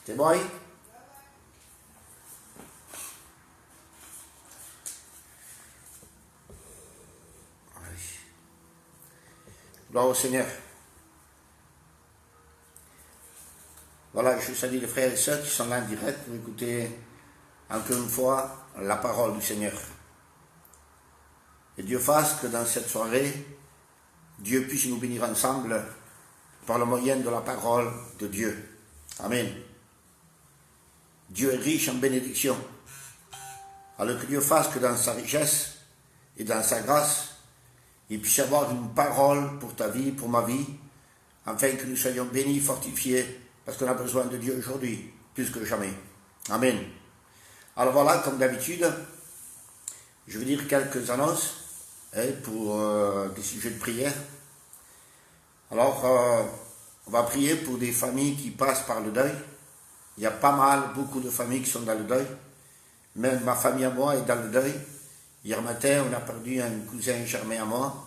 T'es bon? Gloire au Seigneur. Voilà, je salue les frères et sœurs qui sont là en direct pour écouter encore une fois la parole du Seigneur. Et Dieu fasse que dans cette soirée, Dieu puisse nous bénir ensemble par le moyen de la parole de Dieu. Amen. Dieu est riche en bénédictions. Alors que Dieu fasse que dans sa richesse et dans sa grâce, il puisse y avoir une parole pour ta vie, pour ma vie, afin que nous soyons bénis, fortifiés, parce qu'on a besoin de Dieu aujourd'hui, plus que jamais. Amen. Alors voilà, comme d'habitude, je vais dire quelques annonces pour des sujets de prière. Alors, on va prier pour des familles qui passent par le deuil. Il y a beaucoup de familles qui sont dans le deuil. Même ma famille à moi est dans le deuil. Hier matin, on a perdu un cousin germain à moi.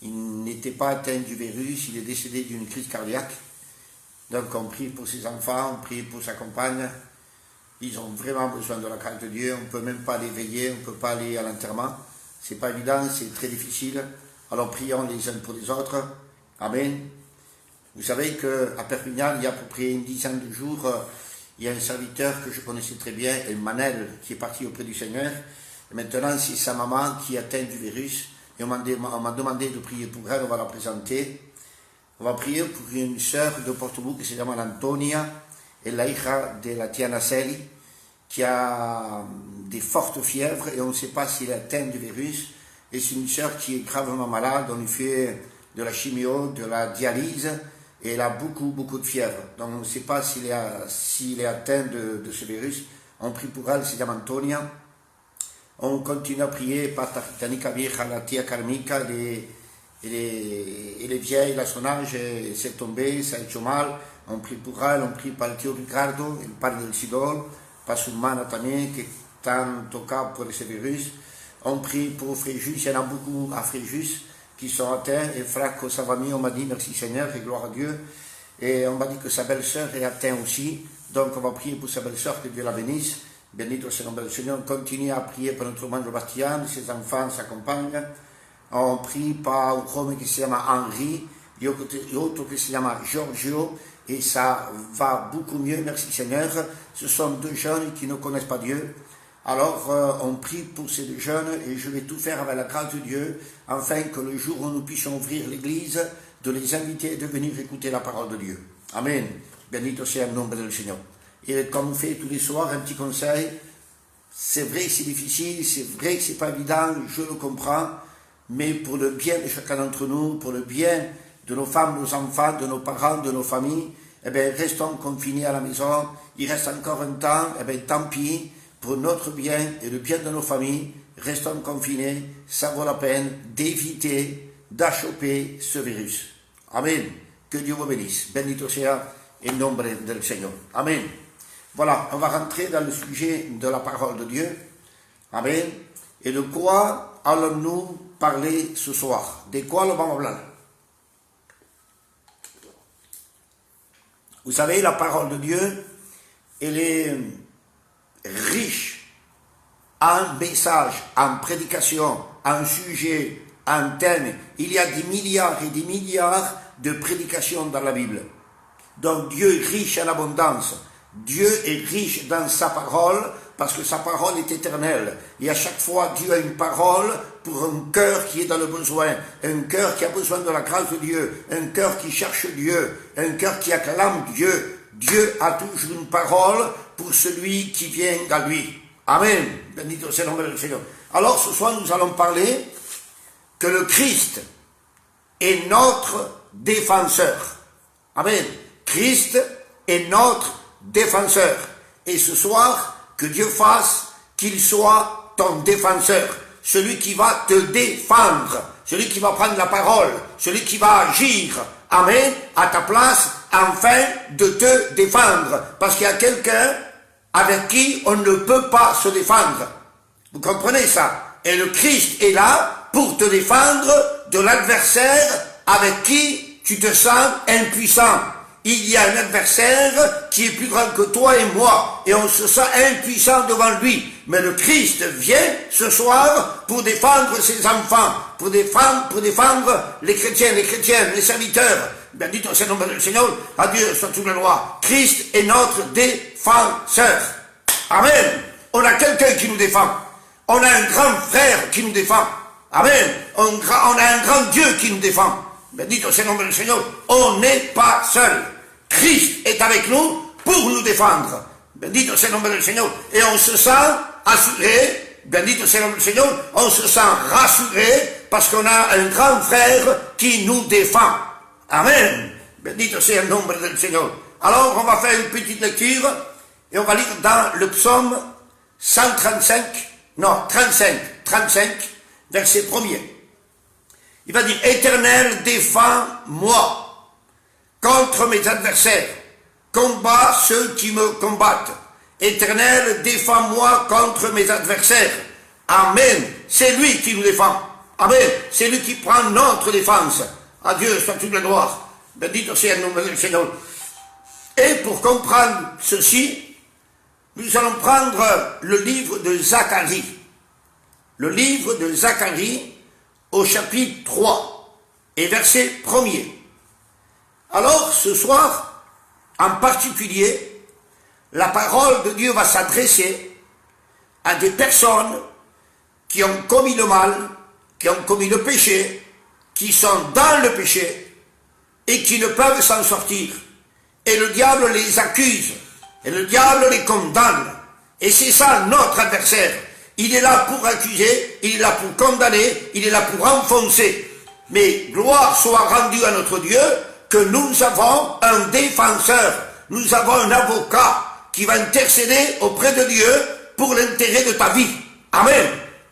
Il n'était pas atteint du virus, il est décédé d'une crise cardiaque. Donc on prie pour ses enfants, on prie pour sa compagne. Ils ont vraiment besoin de la grâce de Dieu. On ne peut même pas les veiller, on ne peut pas aller à l'enterrement. C'est pas évident, c'est très difficile. Alors prions les uns pour les autres. Amen. Vous savez qu'à Perpignan, il y a à peu près une dizaine de jours, il y a un serviteur que je connaissais très bien, Manel, qui est parti auprès du Seigneur. Et maintenant, c'est sa maman qui est atteinte du virus. Et on m'a demandé de prier pour elle, on va la présenter. On va prier pour une sœur de Porto qui s'appelle Antonia, et la hija de la Tiana Celi, qui a des fortes fièvres et on ne sait pas s'il est atteint du virus. Et c'est une sœur qui est gravement malade, on lui fait de la chimio, de la dialyse, et elle a beaucoup de fièvre. Donc on ne sait pas s'il est atteint de ce virus. On prie pour elle, c'est Antonia. On continue à prier par Taritanica Vieja, la tia Carmica, elle est vieille, à son âge, elle s'est tombée, ça a été mal. On prie pour elle, on prie par le tio Ricardo, el padre del Sidol, par su hermana también, que están tocados por ese virus. On prie pour Fréjus, il y en a beaucoup à Fréjus qui sont atteints, et Franco Savami, on m'a dit merci Seigneur et gloire à Dieu. Et on m'a dit que sa belle-sœur est atteinte aussi, donc on va prier pour sa belle-sœur, que Dieu la bénisse. Bendito sea el nombre del Señor. On continue à prier pour notre hermano Bastien, ses enfants, sa compagne. On prie par un homme qui se llama Henri, et autre qui se llama Giorgio, et ça va beaucoup mieux, merci Seigneur. Ce sont deux jeunes qui ne connaissent pas Dieu. Alors on prie pour ces deux jeunes, et je vais tout faire avec la grâce de Dieu, afin que le jour où nous puissions ouvrir l'église, de les inviter de venir écouter la parole de Dieu. Amen. Bendito sea el nombre del Señor. Et comme on fait tous les soirs, un petit conseil, c'est vrai que c'est difficile, c'est vrai que c'est pas évident, je le comprends, mais pour le bien de chacun d'entre nous, pour le bien de nos femmes, nos enfants, de nos parents, de nos familles, eh bien, restons confinés à la maison, il reste encore un temps, eh bien, tant pis, pour notre bien et le bien de nos familles, restons confinés, ça vaut la peine d'éviter d'achoper ce virus. Amen. Que Dieu vous bénisse. Bendito sea el nombre del Señor. Amen. Voilà, on va rentrer dans le sujet de la parole de Dieu. Amen. Et de quoi allons-nous parler ce soir? De quoi nous vamos a hablar? Vous savez, la parole de Dieu, elle est riche en messages, en prédications, en sujets, en thèmes. Il y a des milliards et des milliards de prédications dans la Bible. Donc Dieu est riche en abondance. Dieu est riche dans sa parole parce que sa parole est éternelle. Et à chaque fois, Dieu a une parole pour un cœur qui est dans le besoin, un cœur qui a besoin de la grâce de Dieu, un cœur qui cherche Dieu, un cœur qui acclame Dieu. Dieu a toujours une parole pour celui qui vient à lui. Amen. Bendito sea el nombre del Señor. Alors ce soir, nous allons parler que le Christ est notre défenseur. Amen. Christ est notre défenseur. Et ce soir, que Dieu fasse qu'il soit ton défenseur. Celui qui va te défendre. Celui qui va prendre la parole. Celui qui va agir. Amen. À ta place, afin de te défendre. Parce qu'il y a quelqu'un avec qui on ne peut pas se défendre. Vous comprenez ça? Et le Christ est là pour te défendre de l'adversaire avec qui tu te sens impuissant. Il y a un adversaire qui est plus grand que toi et moi, et on se sent impuissant devant lui. Mais le Christ vient ce soir pour défendre ses enfants, pour défendre les chrétiens, les chrétiennes, les serviteurs. Bendito soit le nom du Seigneur, à Dieu soit toute la gloire. Christ est notre défenseur. Amen. On a quelqu'un qui nous défend. On a un grand frère qui nous défend. Amen. On a un grand Dieu qui nous défend. Bendito soit le nom du Seigneur. On n'est pas seul. Christ est avec nous pour nous défendre. Bendito soit le nom du Seigneur. Et on se sent assuré. Bendito soit le nom du Seigneur. On se sent rassuré parce qu'on a un grand frère qui nous défend. Amen. Bendito soit le nom du Seigneur. Alors on va faire une petite lecture et on va lire dans le psaume 35, verset 1er. Il va dire, Éternel, défends-moi contre mes adversaires, combat ceux qui me combattent. Éternel, défends-moi contre mes adversaires. Amen. C'est lui qui nous défend. Amen. C'est lui qui prend notre défense. À Dieu soit toute la gloire. Bendito soit le nom du Seigneur. Et pour comprendre ceci, nous allons prendre le livre de Zacharie. Le livre de Zacharie au chapitre 3 et verset 1er. Alors, ce soir, en particulier, la parole de Dieu va s'adresser à des personnes qui ont commis le mal, qui ont commis le péché, qui sont dans le péché et qui ne peuvent s'en sortir. Et le diable les accuse, et le diable les condamne. Et c'est ça notre adversaire. Il est là pour accuser, il est là pour condamner, il est là pour enfoncer. Mais gloire soit rendue à notre Dieu que nous avons un défenseur, nous avons un avocat qui va intercéder auprès de Dieu pour l'intérêt de ta vie. Amen.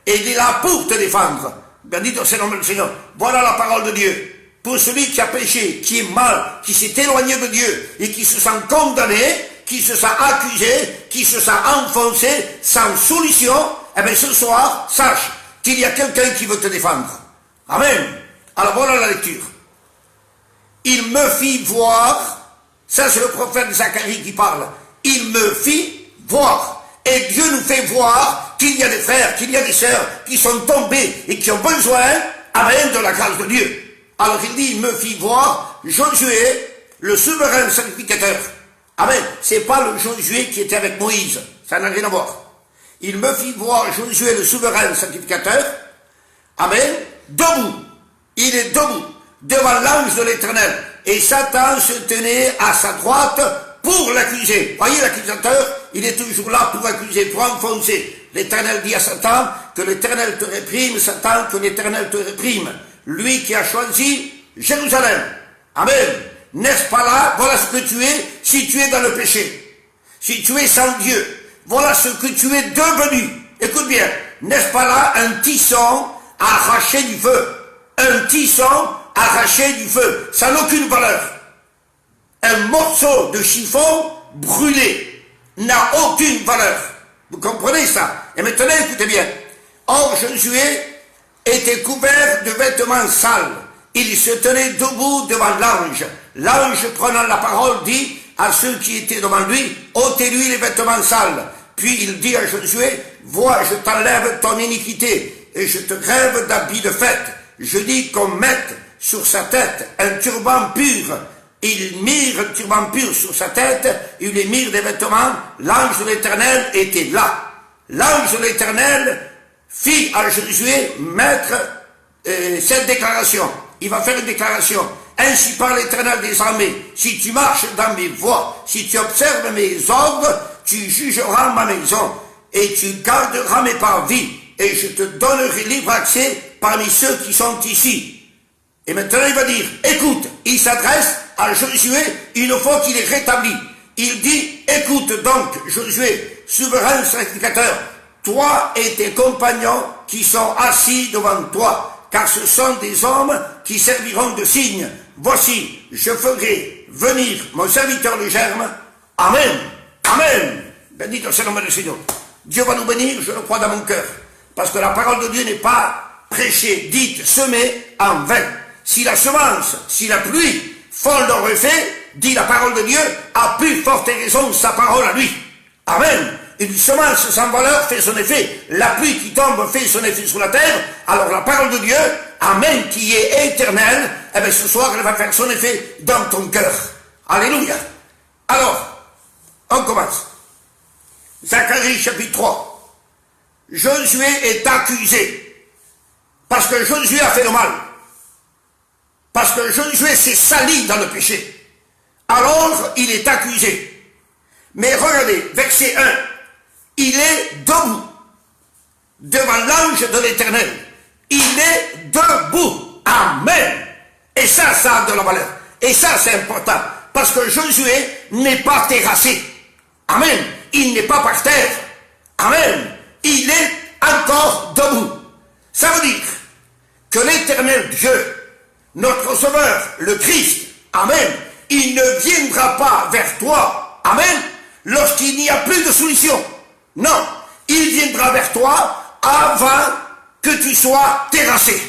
Et il est là pour te défendre. Bendito soit le nom du Seigneur. Voilà la parole de Dieu. Pour celui qui a péché, qui est mal, qui s'est éloigné de Dieu et qui se sent condamné, qui se sent accusé, qui se sent enfoncé, sans solution, eh bien ce soir, sache qu'il y a quelqu'un qui veut te défendre. Amen. Alors voilà la lecture. Il me fit voir, ça c'est le prophète Zacharie qui parle, il me fit voir. Et Dieu nous fait voir qu'il y a des frères, qu'il y a des sœurs qui sont tombés et qui ont besoin, amen, de la grâce de Dieu. Alors il dit, il me fit voir Josué, le souverain sacrificateur. Amen. C'est pas le Josué qui était avec Moïse. Ça n'a rien à voir. Il me fit voir Josué, le souverain sacrificateur. Amen. Debout. Il est debout devant l'ange de l'Éternel. Et Satan se tenait à sa droite pour l'accuser. Voyez l'accusateur, il est toujours là pour accuser, pour enfoncer. L'Éternel dit à Satan que l'Éternel te réprime, Satan, que l'Éternel te réprime. Lui qui a choisi Jérusalem. Amen. N'est-ce pas là? Voilà ce que tu es si tu es dans le péché. Si tu es sans Dieu. Voilà ce que tu es devenu. Écoute bien. N'est-ce pas là un tisson arraché du feu? Un tisson arraché du feu. Ça n'a aucune valeur. Un morceau de chiffon brûlé n'a aucune valeur. Vous comprenez ça? Et maintenant, écoutez bien. Or, Josué était couvert de vêtements sales. Il se tenait debout devant l'ange. L'ange, prenant la parole, dit à ceux qui étaient devant lui, ôtez-lui les vêtements sales. Puis il dit à Josué, vois, je t'enlève ton iniquité et je te grève d'habits de fête. Je dis qu'on mette sur sa tête un turban pur. Ils mirent un turban pur sur sa tête, ils lui mirent des vêtements. L'ange de l'Éternel était là. L'ange de l'Éternel fit à Josué mettre cette déclaration. Il va faire une déclaration. Ainsi parle l'Éternel des armées. Si tu marches dans mes voies, si tu observes mes ordres, tu jugeras ma maison et tu garderas mes parvis. Et je te donnerai libre accès parmi ceux qui sont ici. Et maintenant il va dire, écoute, il s'adresse à Josué une fois qu'il est rétabli. Il dit, écoute donc Josué, souverain sacrificateur, toi et tes compagnons qui sont assis devant toi, car ce sont des hommes qui serviront de signe. Voici, je ferai venir mon serviteur le germe. Amen. Amen. Bendito soit le nom du Seigneur. Dieu va nous bénir, je le crois dans mon cœur. Parce que la parole de Dieu n'est pas prêchée, dite, semée en vain. Si la semence, si la pluie font leur effet, dit la parole de Dieu, à plus forte raison sa parole à lui. Amen. Une semence sans valeur fait son effet. La pluie qui tombe fait son effet sur la terre. Alors la parole de Dieu, Amen, qui est éternelle, eh bien ce soir elle va faire son effet dans ton cœur. Alléluia. Alors, on commence. Zacharie chapitre 3. Josué est accusé. Parce que Josué a fait le mal. Parce que Josué s'est sali dans le péché. Alors il est accusé. Mais regardez, verset 1. Il est debout devant l'ange de l'Éternel. Il est debout. Amen. Et ça a de la valeur. Et ça, c'est important. Parce que Josué n'est pas terrassé. Amen. Il n'est pas par terre. Amen. Il est encore debout. Ça veut dire que l'Éternel Dieu, notre Sauveur, le Christ, Amen, il ne viendra pas vers toi, Amen, lorsqu'il n'y a plus de solution. Non, il viendra vers toi avant que tu sois terrassé.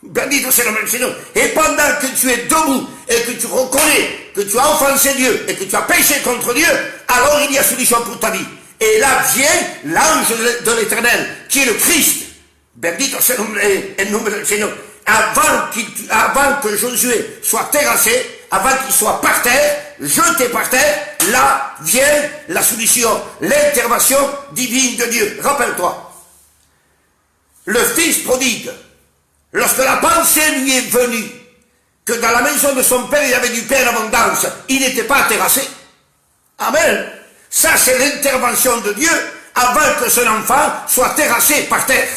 Béni soit le nom du Seigneur. Et pendant que tu es debout et que tu reconnais que tu as offensé Dieu et que tu as péché contre Dieu, alors il y a solution pour ta vie. Et là vient l'ange de l'Éternel, qui est le Christ. Béni soit le nom du Seigneur. Avant que Josué soit terrassé, avant qu'il soit par terre, jeté par terre, là vient la solution, l'intervention divine de Dieu. Rappelle-toi, le fils prodigue, lorsque la pensée lui est venue que dans la maison de son père il y avait du pain en abondance, il n'était pas terrassé. Amen. Ça c'est l'intervention de Dieu avant que son enfant soit terrassé par terre.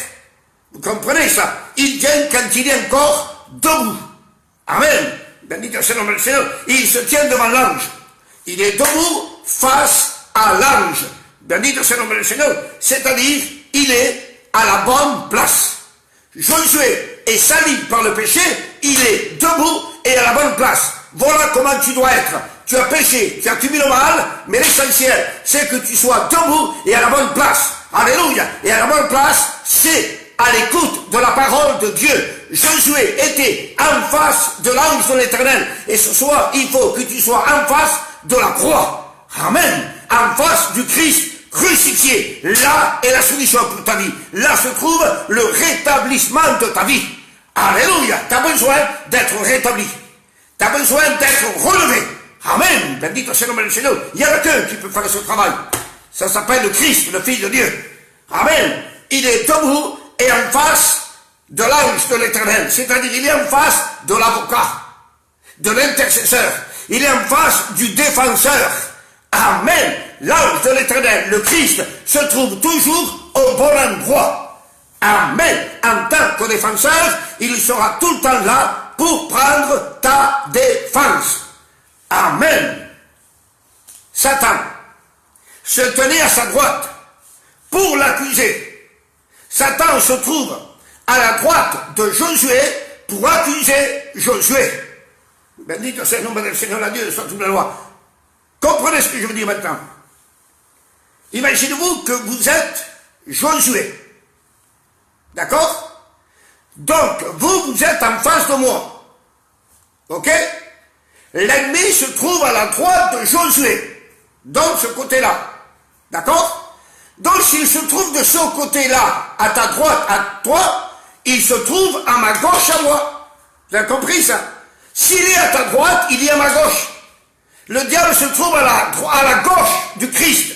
Vous comprenez ça? Il vient quand il est encore debout. Amen. Béni soit le nom du Seigneur. Il se tient devant l'ange. Il est debout face à l'ange. Béni soit le nom du Seigneur. C'est-à-dire, il est à la bonne place. Josué est sali par le péché, il est debout et à la bonne place. Voilà comment tu dois être. Tu as péché, tu as commis le mal, mais l'essentiel, c'est que tu sois debout et à la bonne place. Alléluia. Et à la bonne place, c'est à l'écoute de la parole de Dieu. Josué était en face de l'ange de l'Éternel. Et ce soir, il faut que tu sois en face de la croix. Amen. En face du Christ crucifié. Là est la solution pour ta vie. Là se trouve le rétablissement de ta vie. Alléluia. Tu as besoin d'être rétabli. Tu as besoin d'être relevé. Amen. Bendito soit le nom du Seigneur. Il y a quelqu'un qui peut faire ce travail. Ça s'appelle le Christ, le Fils de Dieu. Amen. Il est debout et en face de l'ange de l'Éternel, c'est-à-dire il est en face de l'avocat, de l'intercesseur, il est en face du défenseur. Amen. L'ange de l'Éternel, le Christ, se trouve toujours au bon endroit. Amen. En tant que défenseur, il sera tout le temps là pour prendre ta défense. Amen. Satan se tenait à sa droite pour l'accuser. Satan se trouve à la droite de Josué pour accuser Josué. Béni soit le nom du Seigneur, la Dieu soit toute la loi. Comprenez ce que je veux dire maintenant. Imaginez-vous que vous êtes Josué. D'accord? Donc, vous êtes en face de moi. Ok? L'ennemi se trouve à la droite de Josué. Donc, ce côté-là. D'accord? Donc, s'il se trouve de ce côté-là, à ta droite, à toi, il se trouve à ma gauche, à moi. Vous avez compris ça? S'il est à ta droite, il est à ma gauche. Le diable se trouve à la gauche du Christ.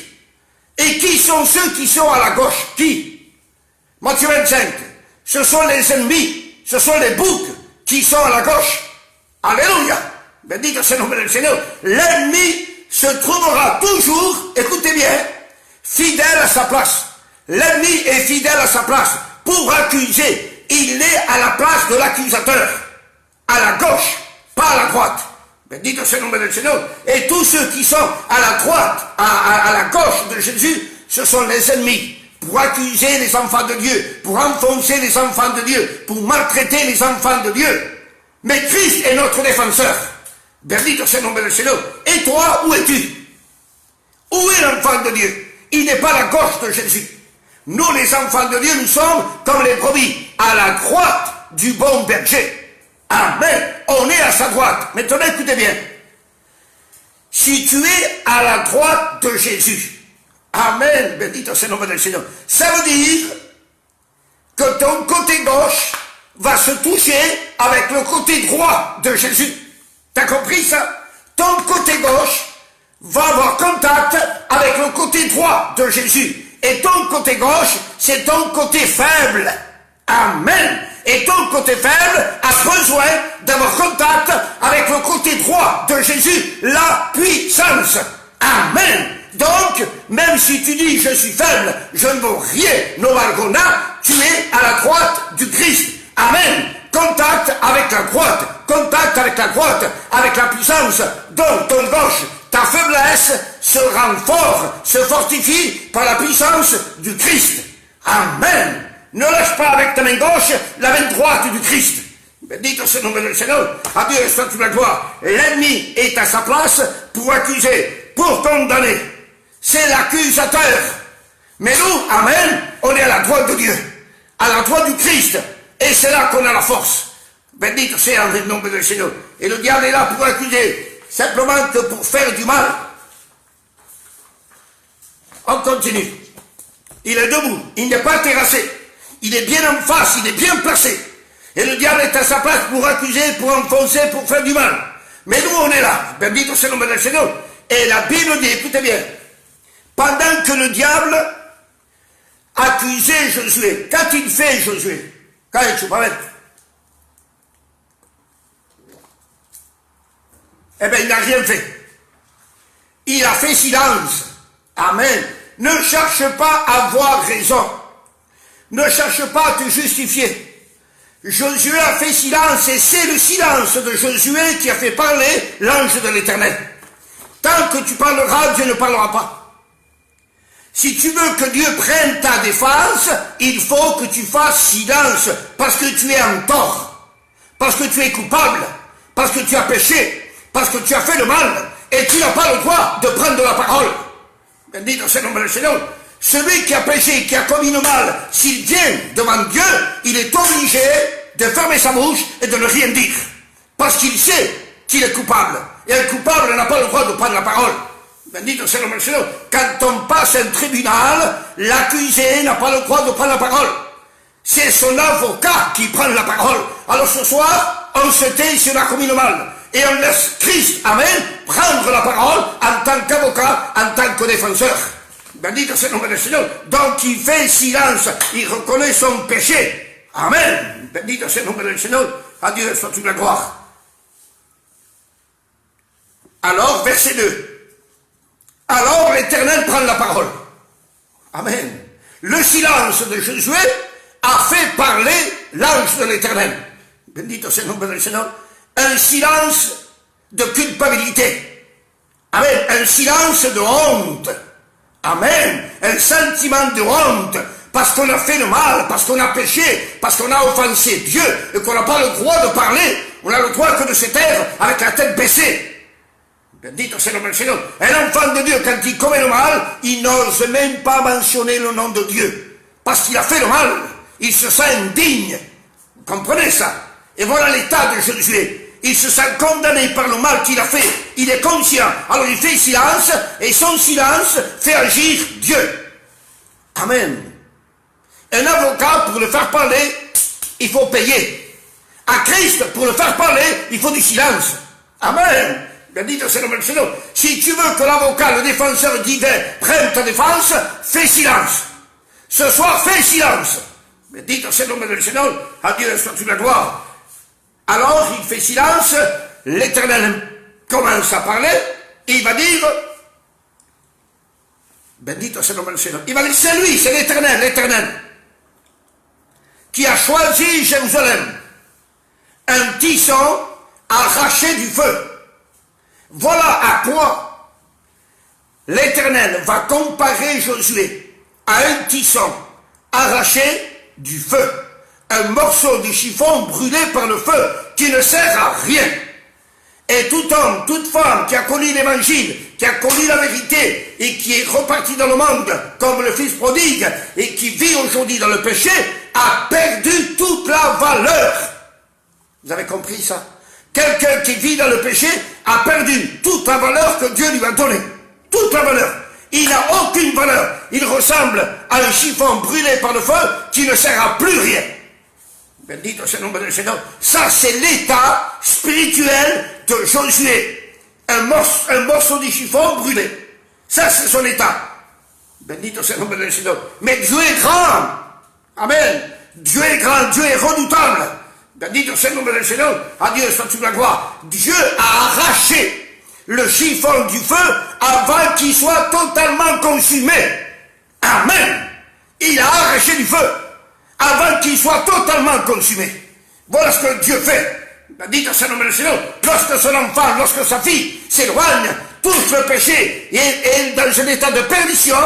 Et qui sont ceux qui sont à la gauche? Qui? Matthieu 25. Ce sont les ennemis, ce sont les boucs qui sont à la gauche. Alléluia. Béni soit le nom du Seigneur. L'ennemi se trouvera toujours, écoutez bien, fidèle à sa place. L'ennemi est fidèle à sa place pour accuser. Il est à la place de l'accusateur, à la gauche, pas à la droite. Béni soit le nom du Seigneur. Et tous ceux qui sont à la droite, à la gauche de Jésus, ce sont les ennemis pour accuser les enfants de Dieu, pour enfoncer les enfants de Dieu, pour maltraiter les enfants de Dieu. Mais Christ est notre défenseur. Béni soit le nom du Seigneur. Et toi, où es-tu? Où est l'enfant de Dieu? Il n'est pas à la gauche de Jésus. Nous, les enfants de Dieu, nous sommes comme les brebis, à la droite du bon berger. Amen. On est à sa droite. Maintenant, écoutez bien. situé à la droite de Jésus. Amen, béni soit le nom du Seigneur. Ça veut dire que ton côté gauche va se toucher avec le côté droit de Jésus. T'as compris ça? Ton côté gauche va avoir contact avec le côté droit de Jésus. Et ton côté gauche, c'est ton côté faible. Amen. Et ton côté faible a besoin d'avoir contact avec le côté droit de Jésus, la puissance. Amen. Donc, même si tu dis je suis faible, je ne vaux rien, no valgona, tu es à la droite du Christ. Amen. Contact avec la droite, contact avec la droite, avec la puissance. Donc, ton gauche, ta faiblesse se rend fort, se fortifie par la puissance du Christ. Amen. Ne lâche pas avec ta main gauche la main droite du Christ. Béni soit le nom du Seigneur. À Dieu soit toute la gloire. L'ennemi est à sa place pour accuser, pour condamner. C'est l'accusateur. Mais nous, amen, on est à la droite de Dieu, à la droite du Christ. Et c'est là qu'on a la force. Béni soit le nom du Seigneur. Et le diable est là pour accuser, simplement que pour faire du mal. On continue. Il est debout, il n'est pas terrassé. Il est bien en face, il est bien placé. Et le diable est à sa place pour accuser, pour enfoncer, pour faire du mal. Mais nous, on est là. Béni soit le nom du Seigneur. Et la Bible dit, écoutez bien, pendant que le diable accusait Josué, qu'a-t-il fait Josué? Qu'a-t-il fait? Eh bien, il n'a rien fait. Il a fait silence. Amen. Ne cherche pas à avoir raison. Ne cherche pas à te justifier. Josué a fait silence et c'est le silence de Josué qui a fait parler l'ange de l'Éternel. Tant que tu parleras, Dieu ne parlera pas. Si tu veux que Dieu prenne ta défense, il faut que tu fasses silence parce que tu es en tort, parce que tu es coupable, parce que tu as péché, parce que tu as fait le mal et tu n'as pas le droit de prendre la parole. Béni soit le nom du Seigneur. Celui qui a péché, qui a commis le mal, s'il vient devant Dieu, il est obligé de fermer sa bouche et de ne rien dire. Parce qu'il sait qu'il est coupable. Et un coupable n'a pas le droit de prendre la parole. Béni soit le nom du Seigneur. Quand on passe un tribunal, l'accusé n'a pas le droit de prendre la parole. C'est son avocat qui prend la parole. Alors ce soir, on se tait si on a commis le mal. Et on laisse Christ, amen, prendre la parole en tant qu'avocat, en tant que défenseur. Béni soit le nom du Seigneur. Donc il fait silence, il reconnaît son péché. Amen. Béni soit le nom du Seigneur. À Dieu soit toute la gloire. Alors, verset 2. Alors l'Éternel prend la parole. Amen. Le silence de Josué a fait parler l'ange de l'Éternel. Béni soit le nom du Seigneur. Un silence de culpabilité. Amen. Un silence de honte. Amen. Un sentiment de honte. Parce qu'on a fait le mal, parce qu'on a péché, parce qu'on a offensé Dieu, et qu'on n'a pas le droit de parler. On a le droit que de se taire avec la tête baissée. Bendito soit le nom du Seigneur. Un enfant de Dieu, quand il commet le mal, il n'ose même pas mentionner le nom de Dieu. Parce qu'il a fait le mal. Il se sent indigne. Vous comprenez ça? Et voilà l'état de Josué. Il se sent condamné par le mal qu'il a fait. Il est conscient. Alors il fait silence, et son silence fait agir Dieu. Amen. Un avocat, pour le faire parler, il faut payer. À Christ, pour le faire parler, il faut du silence. Amen. Bendito soit le nom du Seigneur. Si tu veux que l'avocat, le défenseur divin, prenne ta défense, fais silence. Ce soir, fais silence. Bendito soit le nom du Seigneur. À Dieu soit toute la gloire. Alors, il fait silence, l'Éternel commence à parler, et il va dire, bendito soit le nom du Seigneur. Il va dire, c'est lui, c'est l'Éternel, qui a choisi Jérusalem, un tisson arraché du feu. Voilà à quoi l'Éternel va comparer Josué à un tisson arraché du feu. Un morceau de chiffon brûlé par le feu qui ne sert à rien. Et tout homme, toute femme qui a connu l'évangile, qui a connu la vérité et qui est reparti dans le monde comme le fils prodigue et qui vit aujourd'hui dans le péché a perdu toute la valeur. Vous avez compris ça? Quelqu'un qui vit dans le péché a perdu toute la valeur que Dieu lui a donnée. Toute la valeur. Il n'a aucune valeur. Il ressemble à un chiffon brûlé par le feu qui ne sert à plus rien. Bendito c'est le nom du Seigneur. Ça, c'est l'état spirituel de Josué. Un morceau de chiffon brûlé. Ça, c'est son état. Bendito c'est le nom du Seigneur. Mais Dieu est grand. Amen. Dieu est grand. Dieu est redoutable. Bendito c'est le nom du Seigneur. À Dieu soit toute la gloire. Dieu a arraché le chiffon du feu avant qu'il soit totalement consumé. Amen. Il a arraché du feu avant qu'il soit totalement consumé. Voilà ce que Dieu fait. Bendito c'est le nom du Seigneur. Lorsque son enfant, lorsque sa fille s'éloigne, touche le péché et est dans un état de perdition,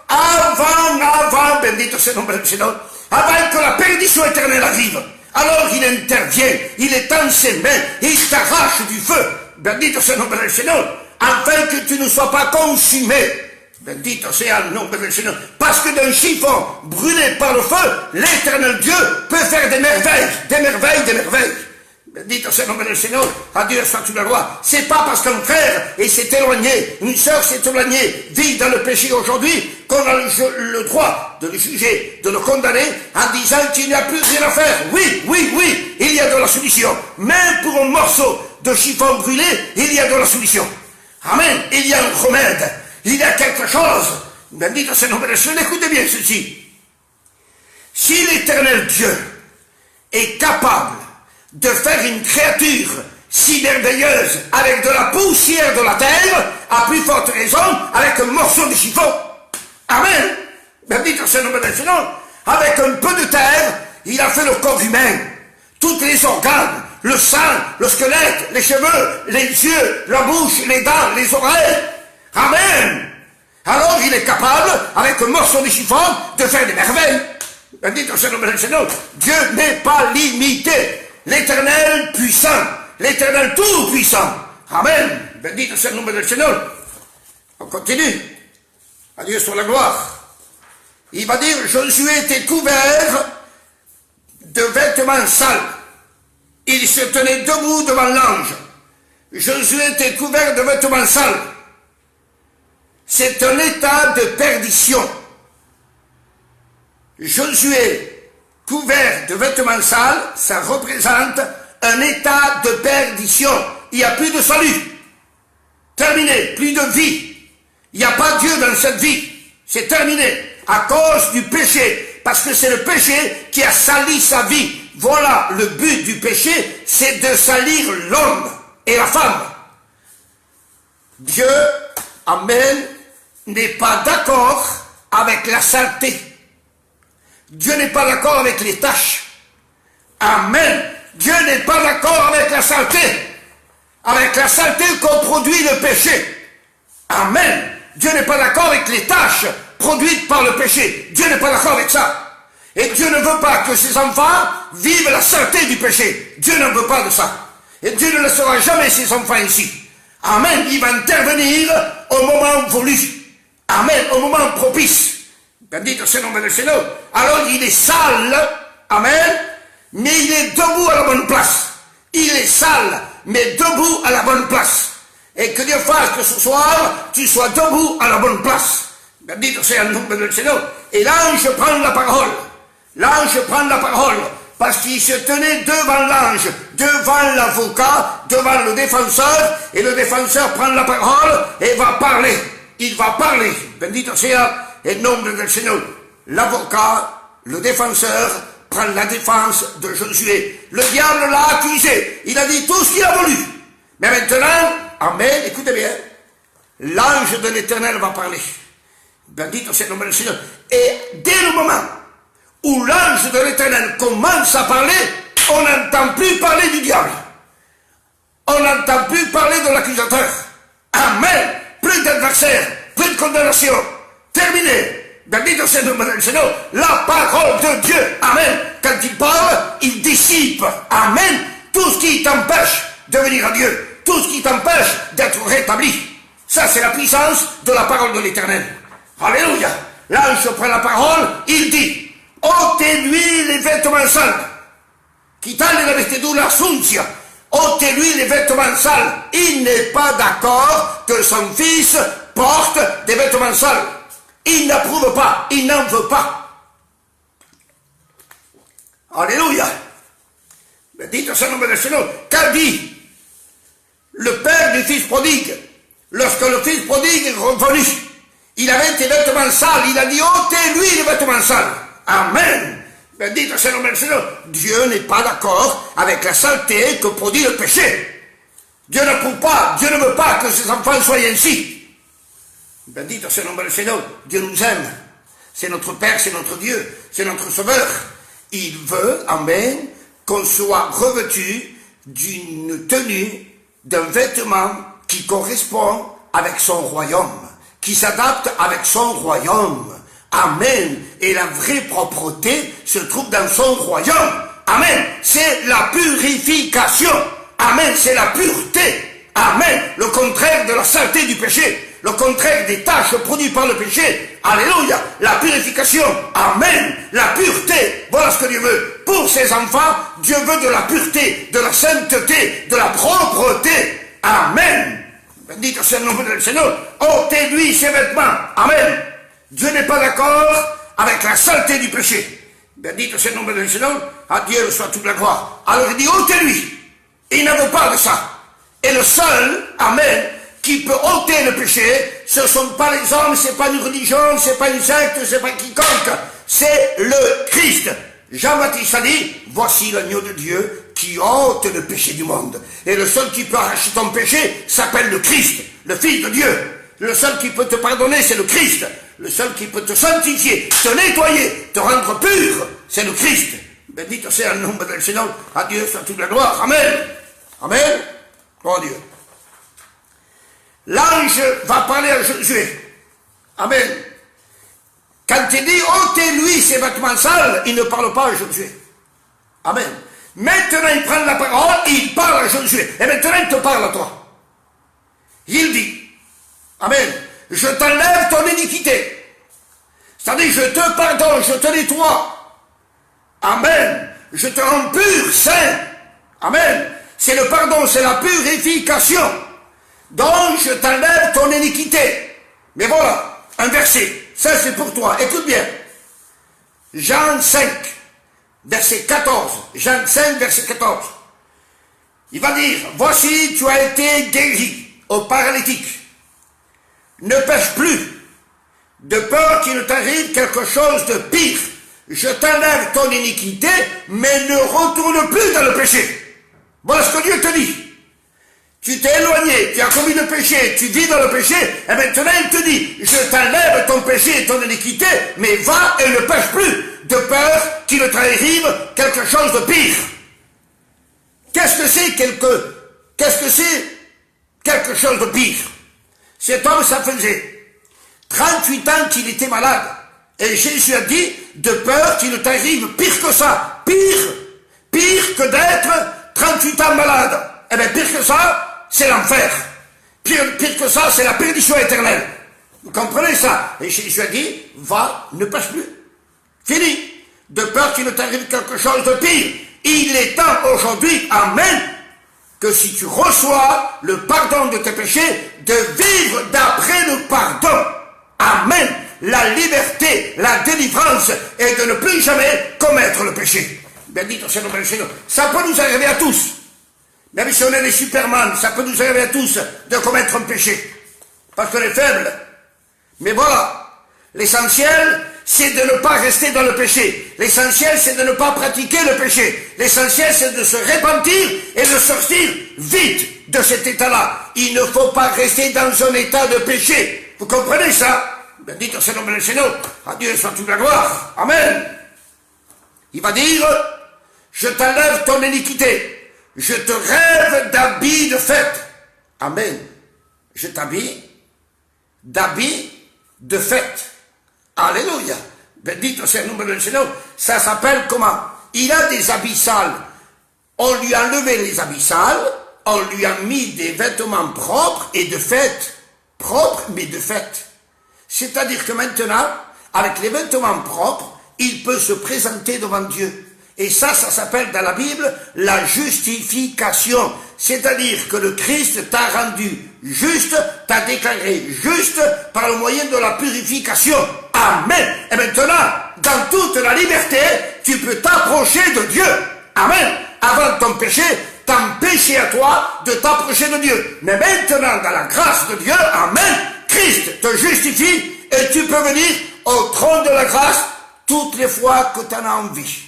avant, bendito c'est le nom du Seigneur, avant que la perdition éternelle arrive, alors il intervient, il étend ses mains et il t'arrache du feu. Bendito c'est le nom du Seigneur, afin que tu ne sois pas consumé. Bendito sea le nom du Seigneur. Parce que d'un chiffon brûlé par le feu, l'éternel Dieu peut faire des merveilles, des merveilles, des merveilles. Bendito sea le nom du Seigneur. À Dieu soit toute la gloire. C'est pas parce qu'un frère s'est éloigné, une sœur s'est éloignée, vit dans le péché aujourd'hui, qu'on a le droit de le juger, de le condamner, en disant qu'il n'y a plus rien à faire. Oui, il y a de la solution. Même pour un morceau de chiffon brûlé, il y a de la solution. Amen. Il y a un remède. Il y a quelque chose. Bendito c'est le nom du Seigneur. Écoutez bien ceci. Si l'éternel Dieu est capable de faire une créature si merveilleuse avec de la poussière de la terre, à plus forte raison avec un morceau de chiffon. Amen. Bendito c'est le nom du Seigneur. Avec un peu de terre, il a fait le corps humain. Tous les organes, le sang, le squelette, les cheveux, les yeux, la bouche, les dents, les oreilles. Amen. Alors il est capable, avec un morceau de chiffon, de faire des merveilles. Bendito c'est le nom du Seigneur. Dieu n'est pas limité. L'éternel puissant, l'éternel tout puissant. Amen. Bendito c'est le nom du Seigneur. On continue. À Dieu soit la gloire. Il va dire, Josué était couvert de vêtements sales. Il se tenait debout devant l'ange. Josué était couvert de vêtements sales. C'est un état de perdition. Josué, couvert de vêtements sales, ça représente un état de perdition. Il n'y a plus de salut. Terminé, plus de vie. Il n'y a pas Dieu dans cette vie. C'est terminé. À cause du péché. Parce que c'est le péché qui a sali sa vie. Voilà le but du péché, c'est de salir l'homme et la femme. Dieu, amen, n'est pas d'accord avec la saleté. Dieu n'est pas d'accord avec les tâches. Amen. Dieu n'est pas d'accord avec la saleté. Avec la saleté qu'on produit le péché. Amen. Dieu n'est pas d'accord avec les tâches produites par le péché. Dieu n'est pas d'accord avec ça. Et Dieu ne veut pas que ses enfants vivent la saleté du péché. Dieu ne veut pas de ça. Et Dieu ne laissera jamais ses enfants ici. Amen. Il va intervenir au moment voulu. Amen. Au moment propice. Bendito c'est le nom du Seigneur. Alors il est sale. Amen. Mais il est debout à la bonne place. Il est sale, mais debout à la bonne place. Et que Dieu fasse que ce soir, tu sois debout à la bonne place. Bendito c'est le nom du Seigneur. Et l'ange prend la parole. L'ange prend la parole parce qu'il se tenait devant l'ange, devant l'avocat, devant le défenseur, et le défenseur prend la parole et va parler. Il va parler. Bendito sea le nom du Seigneur. L'avocat, le défenseur, prend la défense de Josué. Le diable l'a accusé. Il a dit tout ce qu'il a voulu. Mais maintenant, amen, écoutez bien, l'ange de l'Éternel va parler. Bendito c'est le nom du Seigneur. Et dès le moment où l'ange de l'Éternel commence à parler, on n'entend plus parler du diable. On n'entend plus parler de l'accusateur. Amen. Plus d'adversaires, plus de condamnation. Terminé. Bendito c'est le nom du Seigneur. La parole de Dieu. Amen. Quand il parle, il dissipe. Amen. Tout ce qui t'empêche de venir à Dieu. Tout ce qui t'empêche d'être rétabli. Ça, c'est la puissance de la parole de l'Éternel. Alléluia. L'ange prend la parole, il dit, ôtez-lui les vêtements sales. Quittale la vestidura suncia. ôtez-lui les vêtements sales. Il n'est pas d'accord que son fils porte des vêtements sales. Il n'approuve pas, il n'en veut pas. Alléluia. Bendito sea el nombre del Señor. Qu'a dit le père du fils prodigue? Lorsque le fils prodigue est revenu, il avait des vêtements sales, il a dit ôtez-lui les vêtements sales. Amen. Bendito sea el nombre del Señor. Dieu n'est pas d'accord avec la saleté que produit le péché. Dieu n'approuve pas, Dieu ne veut pas que ses enfants soient ainsi. Bendito sea el nombre del Señor. Dieu nous aime. C'est notre Père, c'est notre Dieu, c'est notre Sauveur. Il veut, amen, qu'on soit revêtu d'une tenue, d'un vêtement qui correspond avec son royaume, qui s'adapte avec son royaume. Amen. Et la vraie propreté se trouve dans son royaume. Amen. C'est la purification. Amen. C'est la pureté. Amen. Le contraire de la saleté du péché. Le contraire des tâches produites par le péché. Alléluia. La purification. Amen. La pureté. Voilà ce que Dieu veut. Pour ses enfants, Dieu veut de la pureté, de la sainteté, de la propreté. Amen. Bendito sea el nombre del Señor. Ôtez-lui ses vêtements. Amen. Dieu n'est pas d'accord avec la saleté du péché. Bendito sea el nombre del Señor. À Dieu soit toute la gloire. Alors il dit ôtez-lui. Il ne veut pas de ça. Et le seul, amen, qui peut ôter le péché, ce ne sont pas les hommes, ce n'est pas une religion, ce n'est pas une secte, ce n'est pas quiconque. C'est le Christ. Jean-Baptiste a dit, voici l'agneau de Dieu qui ôte le péché du monde. Et le seul qui peut arracher ton péché s'appelle le Christ, le Fils de Dieu. Le seul qui peut te pardonner, c'est le Christ. Le seul qui peut te sanctifier, te nettoyer, te rendre pur, c'est le Christ. Bendito sea el nombre del Señor. À Dieu soit toute la gloire. Amen. Amen. Oh Dieu. L'ange va parler à Josué. Amen. Quand il dit ôtez-lui ses vêtements sales, il ne parle pas à Josué. Amen. Maintenant, il prend la parole, il parle à Josué. Et maintenant, il te parle à toi. Il dit, amen, je t'enlève ton iniquité. C'est-à-dire, je te pardonne, je te nettoie. Amen. Je te rends pur, saint. Amen. C'est le pardon, c'est la purification. Donc, je t'enlève ton iniquité. Mais voilà, un verset. Ça, c'est pour toi. Écoute bien. Jean 5, verset 14. Jean 5, verset 14. Il va dire, voici, tu as été guéri au paralytique. Ne pêche plus, de peur qu'il ne t'arrive quelque chose de pire. Je t'enlève ton iniquité, mais ne retourne plus dans le péché. Voilà ce que Dieu te dit. Tu t'es éloigné, tu as commis le péché, tu vis dans le péché, et maintenant il te dit, je t'enlève ton péché et ton iniquité, mais va et ne pêche plus, de peur qu'il ne t'arrive quelque chose de pire. Qu'est-ce que c'est quelque chose de pire? Cet homme, ça faisait 38 ans qu'il était malade. Et Jésus a dit, de peur qu'il ne t'arrive pire que ça. Pire que d'être 38 ans malade. Eh bien, pire que ça, c'est l'enfer. Pire que ça, c'est la perdition éternelle. Vous comprenez ça? Et Jésus a dit, va, ne pêche plus. Fini. De peur qu'il ne t'arrive quelque chose de pire. Il est temps aujourd'hui, amen, que si tu reçois le pardon de tes péchés, de vivre d'après le pardon. Amen. La liberté, la délivrance, et de ne plus jamais commettre le péché. Bendito sea el nombre del Señor. Ça peut nous arriver à tous. Même si on est des superman, ça peut nous arriver à tous de commettre un péché. Parce qu'on est faible. Mais voilà. L'essentiel, c'est de ne pas rester dans le péché. L'essentiel, c'est de ne pas pratiquer le péché. L'essentiel, c'est de se repentir et de sortir vite de cet état-là. Il ne faut pas rester dans un état de péché. Vous comprenez ça? Bendito sea el nombre del Señor. À Dieu soit toute la gloire. Amen. Il va dire, je t'enlève ton iniquité. Je te rêve d'habits de fête. Amen. Je t'habille d'habits de fête. Alléluia. Bendito sea el nombre del Señor. Ça s'appelle comment? Il a des habits sales. On lui a enlevé les habits sales. On lui a mis des vêtements propres et de fête. Propres, mais de fête. C'est-à-dire que maintenant, avec les vêtements propres, il peut se présenter devant Dieu. Et ça s'appelle dans la Bible la justification. C'est-à-dire que le Christ t'a rendu juste, t'a déclaré juste par le moyen de la purification. Amen. Et maintenant, dans toute la liberté, tu peux t'approcher de Dieu. Amen. Avant ton péché, t'empêcher à toi de t'approcher de Dieu. Mais maintenant, dans la grâce de Dieu, amen, Christ te justifie et tu peux venir au trône de la grâce toutes les fois que tu en as envie.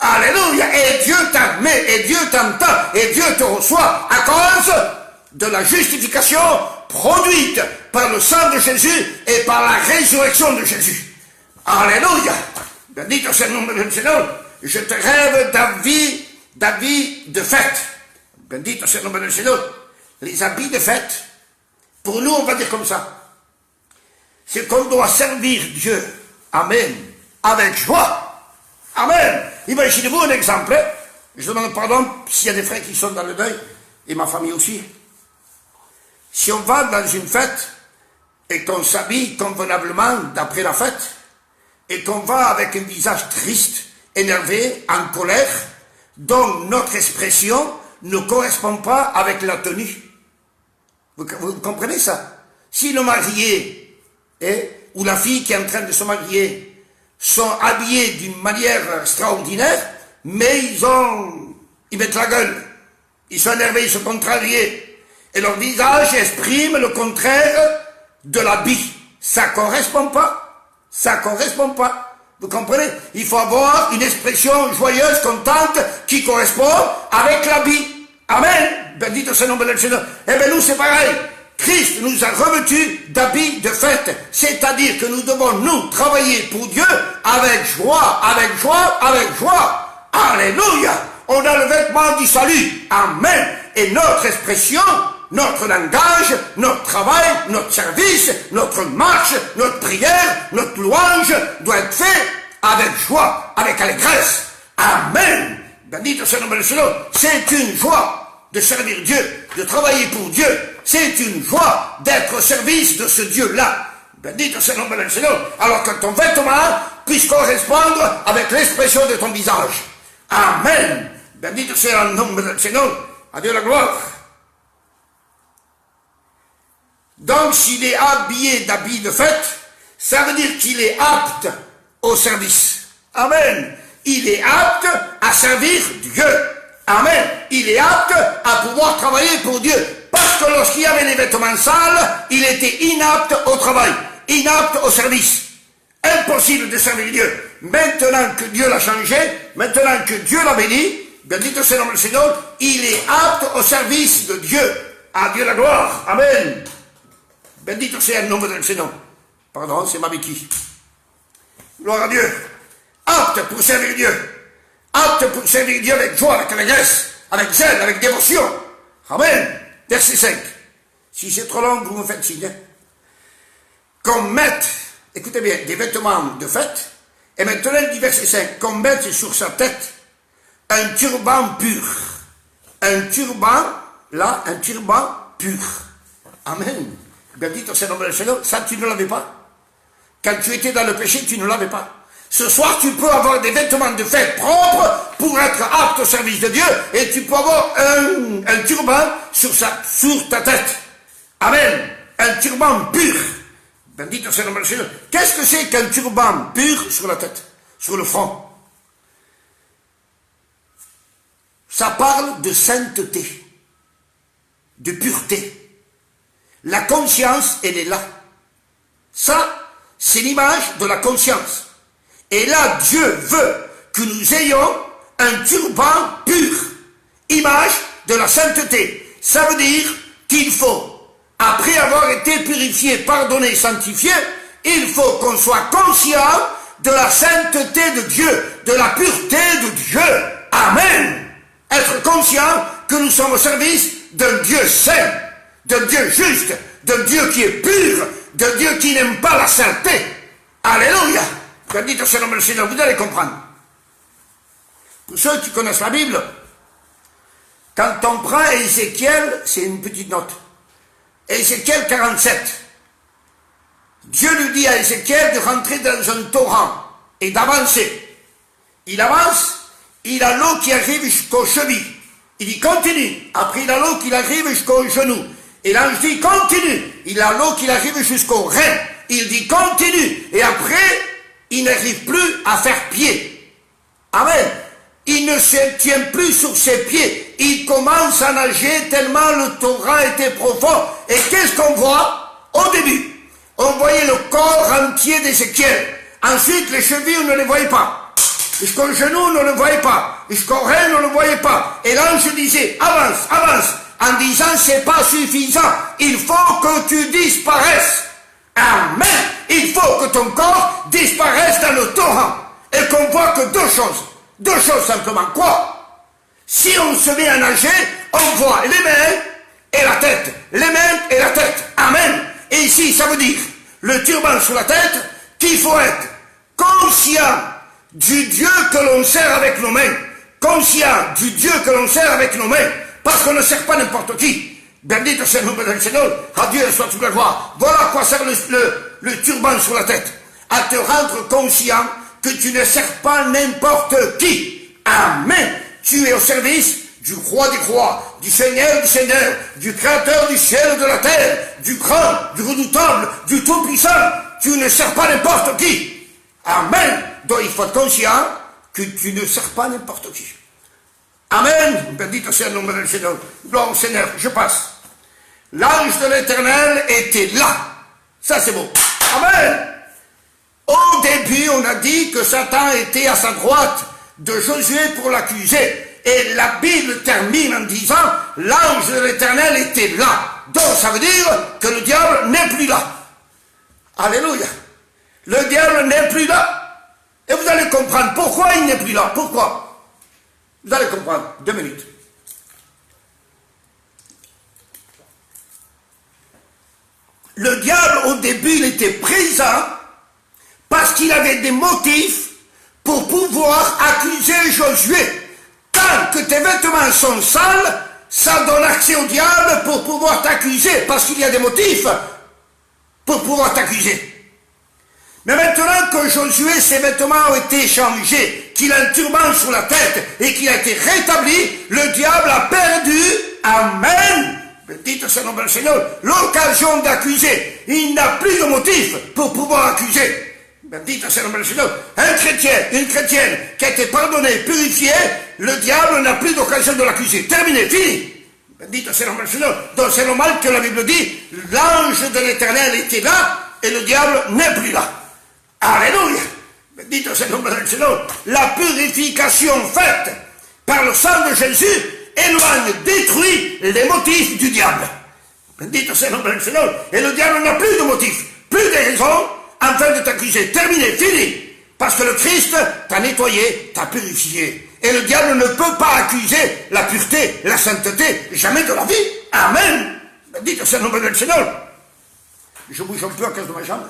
Alléluia. Et Dieu t'admet, et Dieu t'entend, et Dieu te reçoit à cause de la justification produite par le sang de Jésus et par la résurrection de Jésus. Alléluia. Bendito sea el nombre del Señor. Je te rêve d'habits de fête. Bendito sea el nombre del Señor. Les habits de fête, pour nous, on va dire comme ça, c'est qu'on doit servir Dieu. Amen. Avec joie. Amen. Imaginez-vous un exemple. Je demande pardon s'il y a des frères qui sont dans le deuil, et ma famille aussi. Si on va dans une fête, et qu'on s'habille convenablement d'après la fête, et qu'on va avec un visage triste, énervé, en colère, donc notre expression ne correspond pas avec la tenue. Vous comprenez ça? Si le marié ou la fille qui est en train de se marier sont habillés d'une manière extraordinaire, mais ils mettent la gueule, ils sont énervés, ils sont contrariés, et leur visage exprime le contraire de l'habit. Ça correspond pas. Ça correspond pas. Vous comprenez? Il faut avoir une expression joyeuse, contente, qui correspond avec l'habit. Amen. Bendito sea el nombre del Seigneur. Eh bien nous c'est pareil. Christ nous a revêtus d'habits de fête. C'est-à-dire que nous devons, nous, travailler pour Dieu avec joie, avec joie, avec joie. Alléluia. On a le vêtement du salut. Amen. Et notre expression, notre langage, notre travail, notre service, notre marche, notre prière, notre louange doit être fait avec joie, avec allégresse. Amen. Bendito sea el nombre del Señor. C'est une joie de servir Dieu, de travailler pour Dieu. C'est une joie d'être au service de ce Dieu-là. Bendito sea el nombre del Señor. Alors que ton vêtement puisse correspondre avec l'expression de ton visage. Amen. Bendito sea el nombre del Señor. À Dieu la gloire. Donc, s'il est habillé d'habits de fête, ça veut dire qu'il est apte au service. Amen. Il est apte à servir Dieu. Amen. Il est apte à pouvoir travailler pour Dieu. Parce que lorsqu'il y avait les vêtements sales, il était inapte au travail, inapte au service. Impossible de servir Dieu. Maintenant que Dieu l'a changé, maintenant que Dieu l'a béni, bendito sea el nombre del Señor, il est apte au service de Dieu. À Dieu la gloire. Amen. Bendito sea el nombre del Señor. Pardon, c'est ma béquille. Gloire à Dieu. Apte pour servir Dieu. Apte pour servir Dieu avec joie, avec allégresse, avec zèle, avec dévotion. Amen. Verset 5. Si c'est trop long, vous me faites signe. Qu'on mette, écoutez bien, des vêtements de fête. Et maintenant, il dit verset 5. Qu'on mette sur sa tête un turban pur. Un turban, là, un turban pur. Amen. Bendito sea el nombre del Señor. Ça, tu ne l'avais pas. Quand tu étais dans le péché, tu ne l'avais pas. Ce soir, tu peux avoir des vêtements de fête propres pour être apte au service de Dieu et tu peux avoir un turban sur ta tête. Amen. Un turban pur. Bendito sea el nombre del Señor. Qu'est-ce que c'est qu'un turban pur sur la tête, sur le front? Ça parle de sainteté, de pureté. La conscience, elle est là. Ça, c'est l'image de la conscience. Et là, Dieu veut que nous ayons un turban pur, image de la sainteté. Ça veut dire qu'il faut, après avoir été purifié, pardonné, sanctifié, il faut qu'on soit conscient de la sainteté de Dieu, de la pureté de Dieu. Amen. Être conscient que nous sommes au service d'un Dieu saint, d'un Dieu juste, d'un Dieu qui est pur, d'un Dieu qui n'aime pas la saleté. Alléluia. Bendito sea el nombre del Seigneur, vous allez comprendre. Pour ceux qui connaissent la Bible, quand on prend Ézéchiel, c'est une petite note. Ézéchiel 47. Dieu lui dit à Ézéchiel de rentrer dans un torrent et d'avancer. Il avance, il a l'eau qui arrive jusqu'aux chevilles. Il dit continue. Après il a l'eau qui arrive jusqu'au genou. Et l'ange dit continue. Il a l'eau qui arrive jusqu'au rein. Il dit continue. Et après, il n'arrive plus à faire pied. Amen. Il ne se tient plus sur ses pieds. Il commence à nager tellement le torrent était profond. Et qu'est-ce qu'on voit? Au début, on voyait le corps entier d'Ézéchiel. Ensuite, les chevilles, on ne les voyait pas. Jusqu'au genou, on ne le voyait pas. Jusqu'au rein, on ne le voyait pas. Et l'ange disait, avance, avance. En disant, c'est pas suffisant. Il faut que tu disparaisses. Amen. Il faut que ton corps disparaisse dans le torrent. Et qu'on voit que deux choses. Deux choses simplement. Quoi? Si on se met à nager, on voit les mains et la tête. Les mains et la tête. Amen. Et ici, ça veut dire, le turban sur la tête, qu'il faut être conscient du Dieu que l'on sert avec nos mains. Conscient du Dieu que l'on sert avec nos mains. Parce qu'on ne sert pas n'importe qui. Bendito sea el nombre del Señor. À Dieu soit toute la gloire. Voilà à quoi sert le turban sur la tête. À te rendre conscient que tu ne sers pas n'importe qui. Amen. Tu es au service du roi des rois, du Seigneur, du créateur du ciel et de la terre, du grand, du redoutable, du tout-puissant. Tu ne sers pas n'importe qui. Amen. Donc il faut être conscient que tu ne sers pas n'importe qui. Amen. Bendito sea el nombre del Seigneur. Gloire au Seigneur. Je passe. L'ange de l'Éternel était là. Ça c'est beau. Amen. Au début, on a dit que Satan était à sa droite de Josué pour l'accuser. Et la Bible termine en disant, l'ange de l'Éternel était là. Donc ça veut dire que le diable n'est plus là. Alléluia. Le diable n'est plus là. Et vous allez comprendre pourquoi il n'est plus là. Pourquoi? Vous allez comprendre. 2 minutes. Le diable, au début, il était présent parce qu'il avait des motifs pour pouvoir accuser Josué. Tant que tes vêtements sont sales, ça donne accès au diable pour pouvoir t'accuser, parce qu'il y a des motifs pour pouvoir t'accuser. Mais maintenant que Josué, ses vêtements ont été changés, qu'il a un turban sur la tête et qu'il a été rétabli, le diable a perdu, amen, bendito sea el nombre del Seigneur, l'occasion d'accuser. Il n'a plus de motif pour pouvoir accuser. Bendito sea el nombre del Seigneur. Un chrétien, une chrétienne qui a été pardonné, purifié, le diable n'a plus d'occasion de l'accuser. Terminé, fini. Bendito sea el nombre del Seigneur. Donc c'est normal que la Bible dit, l'ange de l'Éternel était là et le diable n'est plus là. Alléluia. Bendito sea el nombre del Seigneur. La purification faite par le sang de Jésus éloigne, détruit les motifs du diable. Bendito sea el nombre del Seigneur. Et le diable n'a plus de motifs, plus de raisons afin de t'accuser. Terminé, fini. Parce que le Christ t'a nettoyé, t'a purifié. Et le diable ne peut pas accuser la pureté, la sainteté, jamais de la vie. Amen. Bendito sea el nombre del Seigneur. Je bouge un peu à cause de ma jambe.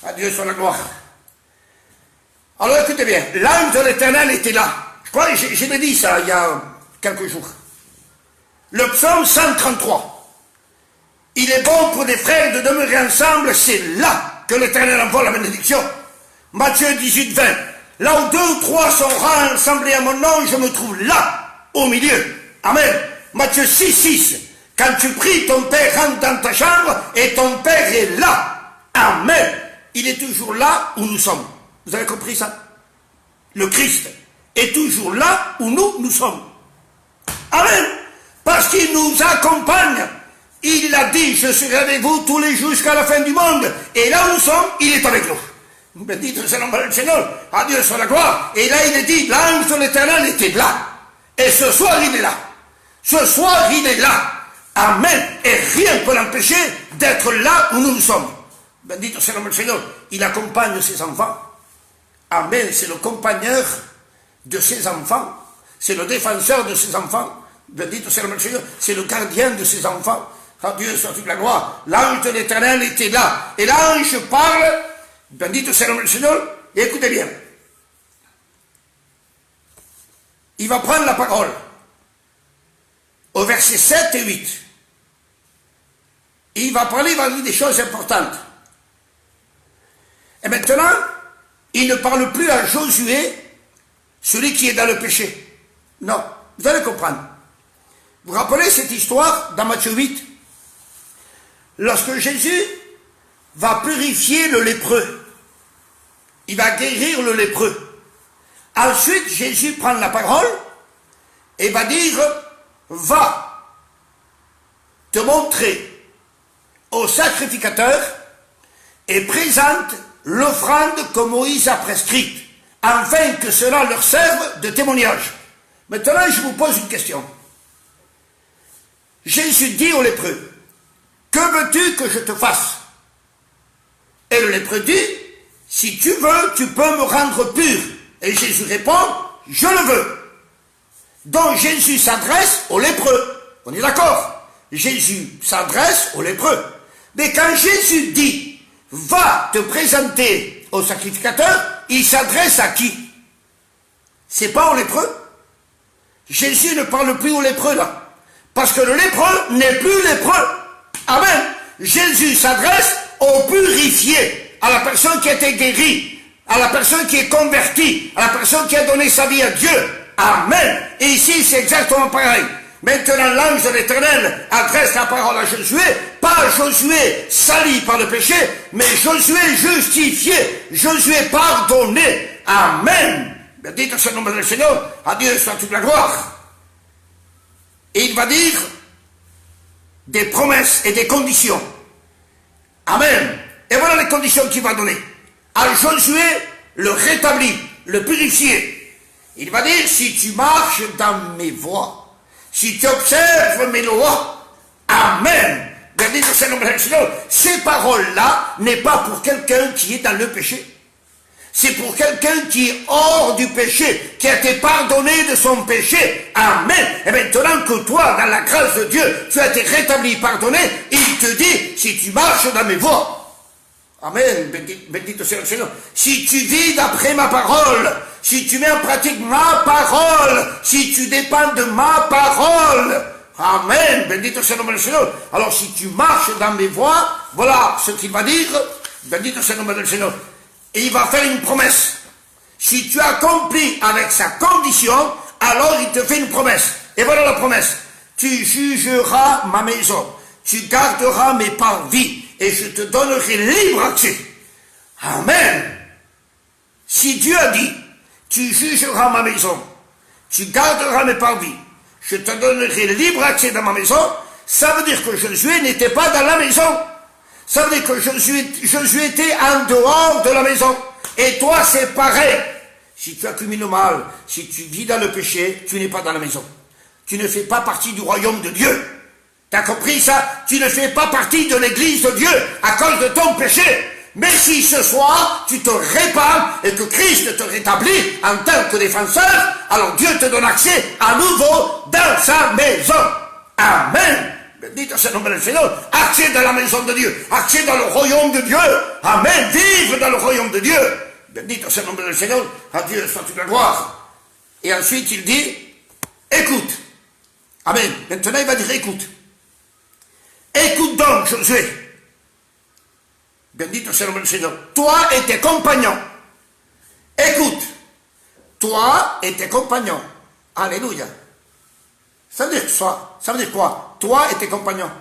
À Dieu soit la gloire. Alors écoutez bien, l'ange de l'Éternel était là. Je crois que j'ai dit ça il y a quelques jours. Le psaume 133. Il est bon pour des frères de demeurer ensemble, c'est là que l'Éternel envoie la bénédiction. Matthieu 18, 20. Là où 2 ou 3 sont rassemblés à mon nom, je me trouve là, au milieu. Amen. Matthieu 6, 6. Quand tu pries, ton Père rentre dans ta chambre et ton Père est là. Amen. Il est toujours là où nous sommes. Vous avez compris ça? Le Christ est toujours là où nous sommes. Amen. Parce qu'il nous accompagne. Il a dit, je serai avec vous tous les jours jusqu'à la fin du monde. Et là où nous sommes, il est avec nous. Bendito sea el nombre del Seigneur. À Dieu soit la gloire. Et là, il est dit, l'ange de l'Éternel était là. Et ce soir, il est là. Ce soir, il est là. Amen. Et rien ne peut l'empêcher d'être là où nous sommes. Bendito sea el nombre del Seigneur. Il accompagne ses enfants. Amen. C'est le compagneur de ses enfants. C'est le défenseur de ses enfants. Bendito sea el nombre del Seigneur. C'est le gardien de ses enfants. À Dieu soit toute la gloire. L'ange de l'Éternel était là. Et l'ange parle. Bendito sea el nombre del Seigneur. Et écoutez bien. Il va prendre la parole. Au verset 7 et 8. Il va parler, il va dire des choses importantes. Et maintenant, il ne parle plus à Josué, celui qui est dans le péché. Non, vous allez comprendre. Vous vous rappelez cette histoire dans Matthieu 8? Lorsque Jésus va purifier le lépreux, il va guérir le lépreux. Ensuite, Jésus prend la parole et va dire, va te montrer au sacrificateur et présente l'offrande que Moïse a prescrite, afin que cela leur serve de témoignage. Maintenant, je vous pose une question. Jésus dit au lépreux, que veux-tu que je te fasse? Et le lépreux dit, si tu veux, tu peux me rendre pur. Et Jésus répond, je le veux. Donc Jésus s'adresse au lépreux. On est d'accord? Jésus s'adresse au lépreux. Mais quand Jésus dit, va te présenter au sacrificateur, il s'adresse à qui? C'est pas au lépreux. Jésus ne parle plus au lépreux là. Parce que le lépreux n'est plus lépreux. Amen. Jésus s'adresse au purifié, à la personne qui a été guérie, à la personne qui est convertie, à la personne qui a donné sa vie à Dieu. Amen. Et ici, c'est exactement pareil. Maintenant, l'ange de l'Éternel adresse la parole à Josué, pas Josué sali par le péché, mais Josué justifié, Josué pardonné. Amen. Dites ce nom du Seigneur, à Dieu soit toute la gloire. Et il va dire des promesses et des conditions. Amen. Et voilà les conditions qu'il va donner. À Josué, le rétabli, le purifié. Il va dire, si tu marches dans mes voies, si tu observes mes lois, amen. Regardez ce nom du Seigneur. Ces paroles-là n'est pas pour quelqu'un qui est dans le péché. C'est pour quelqu'un qui est hors du péché, qui a été pardonné de son péché. Amen. Et maintenant que toi, dans la grâce de Dieu, tu as été rétabli, pardonné, il te dit, si tu marches dans mes voies. Amen. Bendito soit le Seigneur. Si tu vis d'après ma parole, si tu mets en pratique ma parole, si tu dépends de ma parole. Amen. Bendito soit le Seigneur. Alors si tu marches dans mes voies, voilà ce qu'il va dire. Bendito soit le Seigneur. Et il va faire une promesse. Si tu accomplis avec sa condition, alors il te fait une promesse. Et voilà la promesse. Tu jugeras ma maison. Tu garderas mes parvis. Et je te donnerai libre accès. Amen. Si Dieu a dit, tu jugeras ma maison. Tu garderas mes parvis. Je te donnerai libre accès dans ma maison. Ça veut dire que Josué n'était pas dans la maison. Ça veut dire que Josué était en dehors de la maison. Et toi, c'est pareil. Si tu accumules le mal, si tu vis dans le péché, tu n'es pas dans la maison. Tu ne fais pas partie du royaume de Dieu. T'as compris ça? Tu ne fais pas partie de l'église de Dieu à cause de ton péché. Mais si ce soir, tu te répares et que Christ te rétablit en tant que défenseur, alors Dieu te donne accès à nouveau dans sa maison. Amen. Dites à ce nom du Seigneur, accès dans la maison de Dieu, accès dans le royaume de Dieu. Amen. Vivre dans le royaume de Dieu. Dites à ce nom du Seigneur, à Dieu soit toute la gloire. Et ensuite il dit, écoute. Amen. Maintenant il va dire, écoute. Écoute donc, Josué. Bendito soit le nom du Seigneur. Toi et tes compagnons. Écoute. Toi et tes compagnons. Alléluia. Ça veut dire quoi? Ça veut dire quoi? Toi et tes compagnons.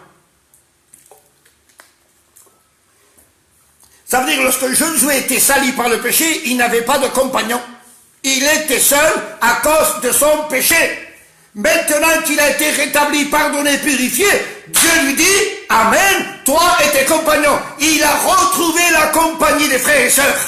Ça veut dire que lorsque Josué était sali par le péché, il n'avait pas de compagnons. Il était seul à cause de son péché. Maintenant qu'il a été rétabli, pardonné, purifié, Dieu lui dit, amen, toi et tes compagnons. Il a retrouvé la compagnie des frères et sœurs.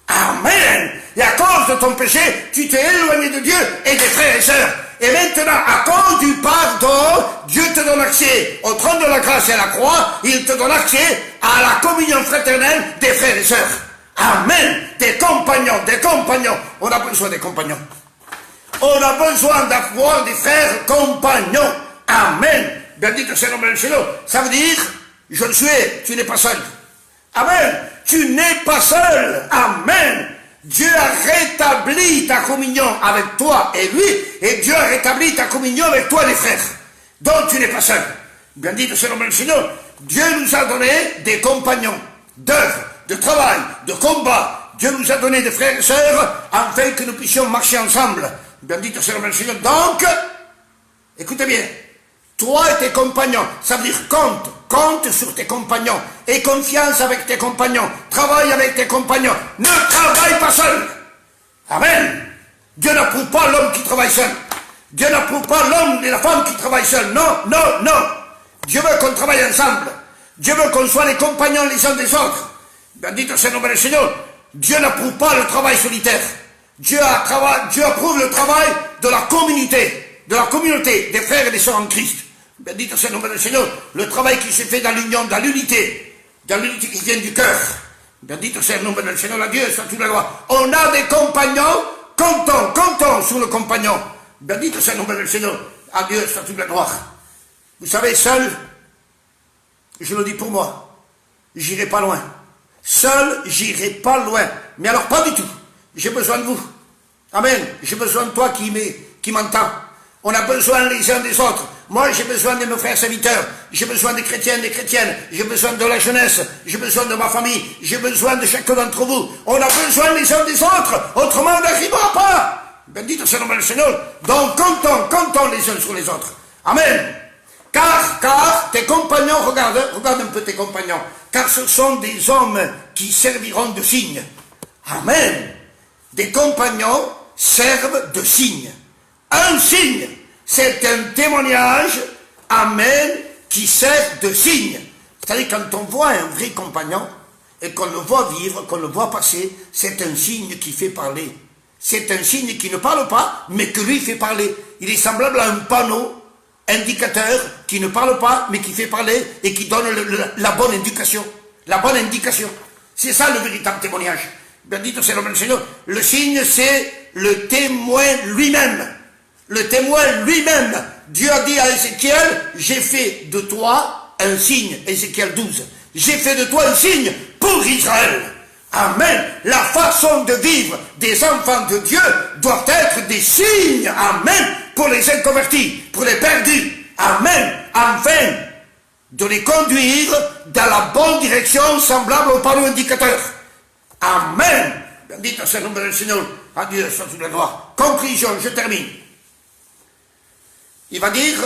Amen. Et à cause de ton péché, tu t'es éloigné de Dieu et des frères et sœurs. Et maintenant, à cause du pardon, Dieu te donne accès au trône de la grâce et à la croix. Il te donne accès à la communion fraternelle des frères et sœurs. Amen. Des compagnons, des compagnons. On a besoin des compagnons. On a besoin d'avoir des frères compagnons. Amen. Bendito sea le nom du Seigneur. Ça veut dire, Josué, tu n'es pas seul. Amen. Tu n'es pas seul. Amen. Dieu a rétabli ta communion avec toi et lui, et Dieu a rétabli ta communion avec toi et les frères. Donc tu n'es pas seul. Bendito sea le nom du Seigneur. Dieu nous a donné des compagnons d'œuvre, de travail, de combat. Dieu nous a donné des frères et sœurs afin que nous puissions marcher ensemble Bendito soit le Seigneur. Donc, écoutez bien, toi et tes compagnons, ça veut dire compte sur tes compagnons, aie confiance avec tes compagnons, travaille avec tes compagnons, ne travaille pas seul. Amen. Dieu n'approuve pas l'homme qui travaille seul. Dieu n'approuve pas l'homme et la femme qui travaillent seul. Non, non, non. Dieu veut qu'on travaille ensemble. Dieu veut qu'on soit les compagnons les uns des autres. Bendito soit le nom du Seigneur. Dieu n'approuve pas le travail solitaire. Dieu approuve le travail de la communauté des frères et des sœurs en Christ. Bendito soit le nom du Seigneur. Le travail qui se fait dans l'union, dans l'unité qui vient du cœur. Bendito soit le nom du Seigneur. Dieu soit toute la gloire. On a des compagnons, comptons sur le compagnon. Bendito soit le nom du Seigneur. À Dieu soit toute la gloire. Vous savez, seul, je le dis pour moi, j'irai pas loin. Seul, j'irai pas loin. Mais alors, pas du tout. J'ai besoin de vous. Amen. J'ai besoin de toi qui m'entends. On a besoin les uns des autres. Moi, j'ai besoin de mes frères serviteurs. J'ai besoin des chrétiens, des chrétiennes. J'ai besoin de la jeunesse. J'ai besoin de ma famille. J'ai besoin de chacun d'entre vous. On a besoin les uns des autres. Autrement, on n'arrivera pas. Bendito soit le nom du Seigneur. Donc, comptons les uns sur les autres. Amen. Car tes compagnons, regarde un peu tes compagnons, car ce sont des hommes qui serviront de signe. Amen. Des compagnons servent de signe. Un signe, c'est un témoignage, amen, qui sert de signe. C'est-à-dire quand on voit un vrai compagnon et qu'on le voit vivre, qu'on le voit passer, c'est un signe qui fait parler. C'est un signe qui ne parle pas, mais que lui fait parler. Il est semblable à un panneau indicateur qui ne parle pas, mais qui fait parler et qui donne la bonne indication. La bonne indication. C'est ça le véritable témoignage. Bendito c'est le nom du Seigneur. Le signe, c'est le témoin lui-même. Le témoin lui-même. Dieu a dit à Ézéchiel, j'ai fait de toi un signe. Ézéchiel 12. J'ai fait de toi un signe pour Israël. Amen. La façon de vivre des enfants de Dieu doit être des signes. Amen. Pour les inconvertis, pour les perdus. Amen. Afin de les conduire dans la bonne direction semblable au panneau indicateur. Amen. Bendito soit le nom du Seigneur. À Dieu soit toute la gloire. Conclusion, je termine. Il va dire,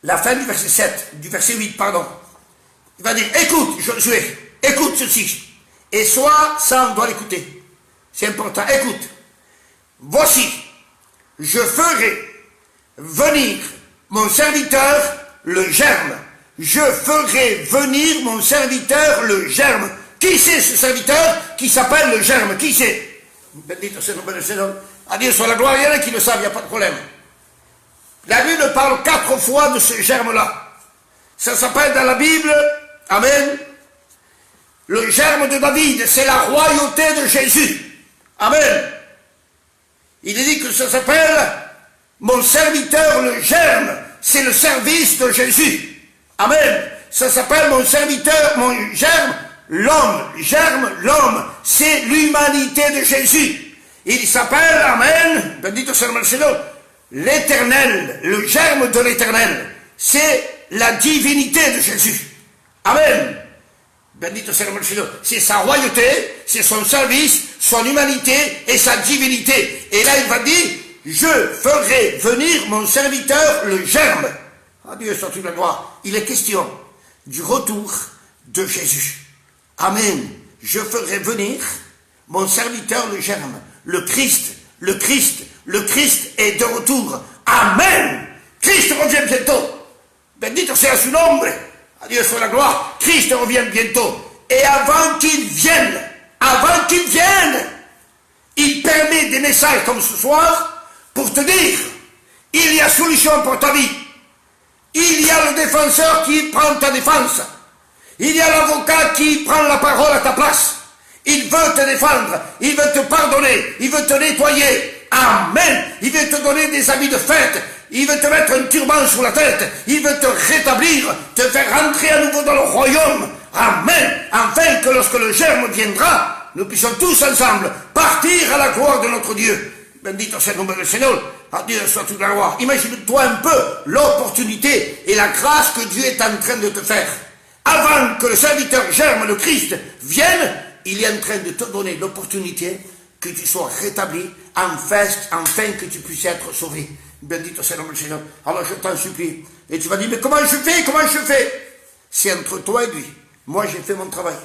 la fin du verset 7, du verset 8, pardon. Il va dire, écoute, Josué, écoute ceci. Et sois, ça on doit l'écouter. C'est important, écoute. Voici, je ferai venir mon serviteur le germe. Je ferai venir mon serviteur le germe. Qui c'est ce serviteur qui s'appelle le germe? Qui c'est? Bendito soit le nom du Seigneur. À Dieu soit la gloire, il y en a qui le savent, il n'y a pas de problème. La Bible parle 4 fois de ce germe-là. Ça s'appelle dans la Bible, amen, le germe de David, c'est la royauté de Jésus. Amen. Il est dit que ça s'appelle mon serviteur le germe, c'est le service de Jésus. Amen. Ça s'appelle mon serviteur, mon germe, l'homme, c'est l'humanité de Jésus. Il s'appelle, amen, bendito soit le Seigneur, l'éternel, le germe de l'éternel, c'est la divinité de Jésus. Amen. Bendito soit le Seigneur. C'est sa royauté, c'est son service, son humanité et sa divinité. Et là, il va dire, je ferai venir mon serviteur le germe. Ah, Dieu soit toute la gloire. Il est question du retour de Jésus. Amen. Je ferai venir mon serviteur le germe. Le Christ est de retour. Amen. Christ revient bientôt. Bendito sea su nombre. À Dieu soit la gloire. Christ revient bientôt. Et avant qu'il vienne, il permet des messages comme ce soir pour te dire, il y a solution pour ta vie. Il y a le défenseur qui prend ta défense. Il y a l'avocat qui prend la parole à ta place. Il veut te défendre, il veut te pardonner, il veut te nettoyer. Amen. Il veut te donner des habits de fête. Il veut te mettre un turban sur la tête. Il veut te rétablir, te faire rentrer à nouveau dans le royaume. Amen. Afin que lorsque le germe viendra, nous puissions tous ensemble partir à la gloire de notre Dieu. Bendito soit le nom du Seigneur. À Dieu soit toute la gloire. Imagine-toi un peu l'opportunité et la grâce que Dieu est en train de te faire. Avant que le serviteur germe, le Christ, vienne, il est en train de te donner l'opportunité que tu sois rétabli afin que tu puisses être sauvé. Bendito soit le nom du Seigneur. Alors je t'en supplie. Et tu vas dire, mais comment je fais? C'est entre toi et lui. Moi j'ai fait mon travail.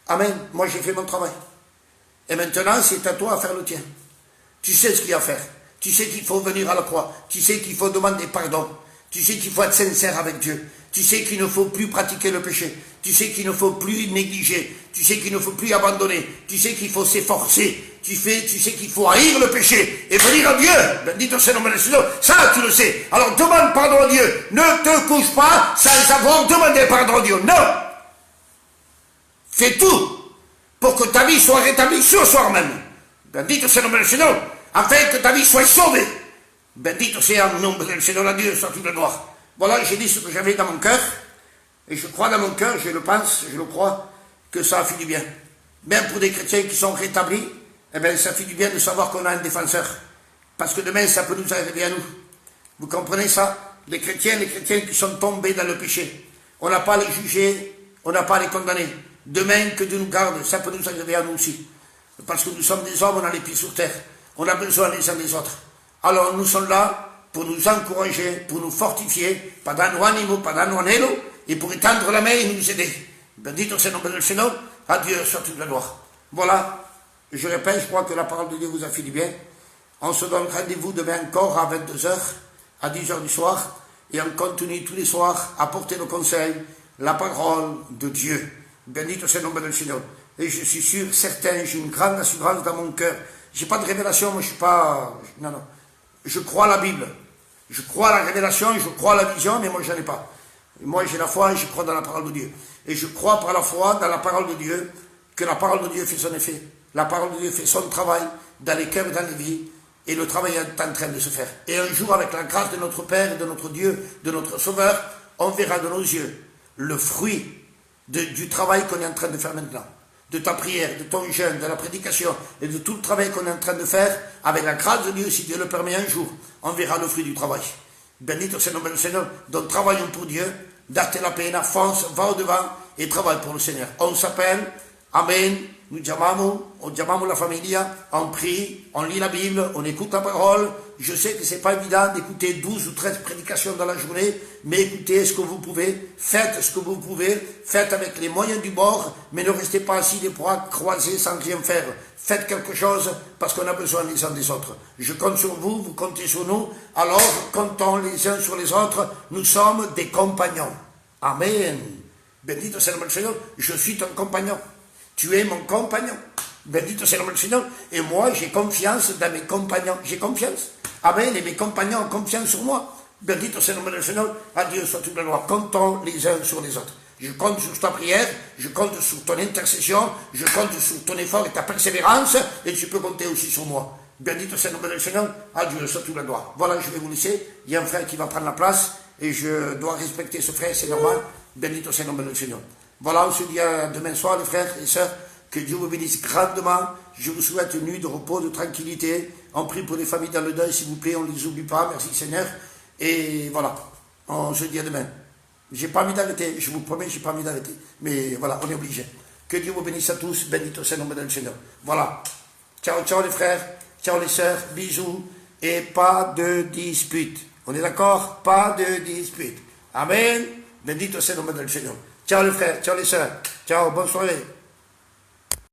Amen. Moi j'ai fait mon travail. Et maintenant c'est à toi à faire le tien. Tu sais ce qu'il y a à faire. Tu sais qu'il faut venir à la croix. Tu sais qu'il faut demander pardon. Tu sais qu'il faut être sincère avec Dieu. Tu sais qu'il ne faut plus pratiquer le péché. Tu sais qu'il ne faut plus négliger. Tu sais qu'il ne faut plus abandonner. Tu sais qu'il faut s'efforcer. Tu sais qu'il faut haïr le péché et venir à Dieu. Bendito sea le nom du Seigneur. Ça, tu le sais. Alors demande pardon à Dieu. Ne te couche pas sans avoir demandé pardon à Dieu. Non. Fais tout pour que ta vie soit rétablie ce soir même. Bendito sea le nom du Seigneur. Afin que ta vie soit sauvée. Bendito sea le nom du Seigneur, à Dieu soit toute la gloire. Voilà, j'ai dit ce que j'avais dans mon cœur. Et je crois dans mon cœur, je le pense, je le crois, que ça a fait du bien. Même pour des chrétiens qui sont rétablis, eh bien, ça fait du bien de savoir qu'on a un défenseur. Parce que demain, ça peut nous arriver à nous. Vous comprenez ça? Les chrétiens qui sont tombés dans le péché. On n'a pas à les juger, on n'a pas à les condamner. Demain, que Dieu nous garde, ça peut nous arriver à nous aussi. Parce que nous sommes des hommes, on a les pieds sur terre. On a besoin les uns des autres. Alors, nous sommes là pour nous encourager, pour nous fortifier, para darnos ánimo, para darnos anhelo, et pour étendre la main et nous aider. Bendito sea le nom du Seigneur, à Dieu soit toute la gloire. Voilà, je répète, je crois que la parole de Dieu vous a fait du bien. On se donne rendez-vous demain encore à 22h, à 10h du soir, et on continue tous les soirs à porter le conseil, la parole de Dieu. Bendito sea le nom du Seigneur. Et je suis sûr, certain, j'ai une grande assurance dans mon cœur. Je n'ai pas de révélation, moi je ne suis pas... Non. Je crois à la Bible. Je crois à la révélation, je crois à la vision, mais moi je n'en ai pas. Moi j'ai la foi et je crois dans la parole de Dieu. Et je crois par la foi dans la parole de Dieu que la parole de Dieu fait son effet. La parole de Dieu fait son travail dans les cœurs et dans les vies. Et le travail est en train de se faire. Et un jour, avec la grâce de notre Père, de notre Dieu, de notre Sauveur, on verra de nos yeux le fruit du travail qu'on est en train de faire maintenant. De ta prière, de ton jeûne, de la prédication et de tout le travail qu'on est en train de faire, avec la grâce de Dieu, si Dieu le permet un jour, on verra le fruit du travail. Bendito sea le nom du Seigneur. Donc travaillons pour Dieu, date la pena, fonce, va au devant et travaille pour le Seigneur. On s'appelle, Amen, nous llamamos la familia, on prie, on lit la Bible, on écoute la parole. Je sais que c'est pas évident d'écouter 12 ou 13 prédications dans la journée, mais écoutez ce que vous pouvez, faites ce que vous pouvez, faites avec les moyens du bord, mais ne restez pas assis les bras croisés sans rien faire. Faites quelque chose parce qu'on a besoin les uns des autres. Je compte sur vous, vous comptez sur nous, alors comptons les uns sur les autres, nous sommes des compagnons. Amen. Bendito sea le nom du Seigneur, je suis ton compagnon. Tu es mon compagnon. Bendito sea le nom du Seigneur. Et moi, j'ai confiance dans mes compagnons. J'ai confiance. Amen. Et mes compagnons ont confiance sur moi. Bendito sea le nom du Seigneur. À Dieu soit toute la gloire. Comptons les uns sur les autres. Je compte sur ta prière. Je compte sur ton intercession. Je compte sur ton effort et ta persévérance. Et tu peux compter aussi sur moi. Bendito sea le nom du Seigneur. À Dieu soit toute la gloire. Voilà, je vais vous laisser. Il y a un frère qui va prendre la place. Et je dois respecter ce frère. C'est normal. Bendito sea le nom du Seigneur. Voilà, on se dit à demain soir, les frères et sœurs, que Dieu vous bénisse grandement. Je vous souhaite une nuit de repos, de tranquillité. On prie pour les familles dans le deuil, s'il vous plaît, on ne les oublie pas. Merci Seigneur. Et voilà, on se dit à demain. J'ai pas envie d'arrêter, je vous promets, j'ai pas envie d'arrêter. Mais voilà, on est obligé. Que Dieu vous bénisse à tous. Bendito sea le nom du Seigneur. Voilà. Ciao, ciao les frères. Ciao les sœurs. Bisous. Et pas de dispute. On est d'accord? Pas de dispute. Amen. Bendito sea le nom du Seigneur. Ciao les frères, ciao les sœurs, ciao, bonne soirée.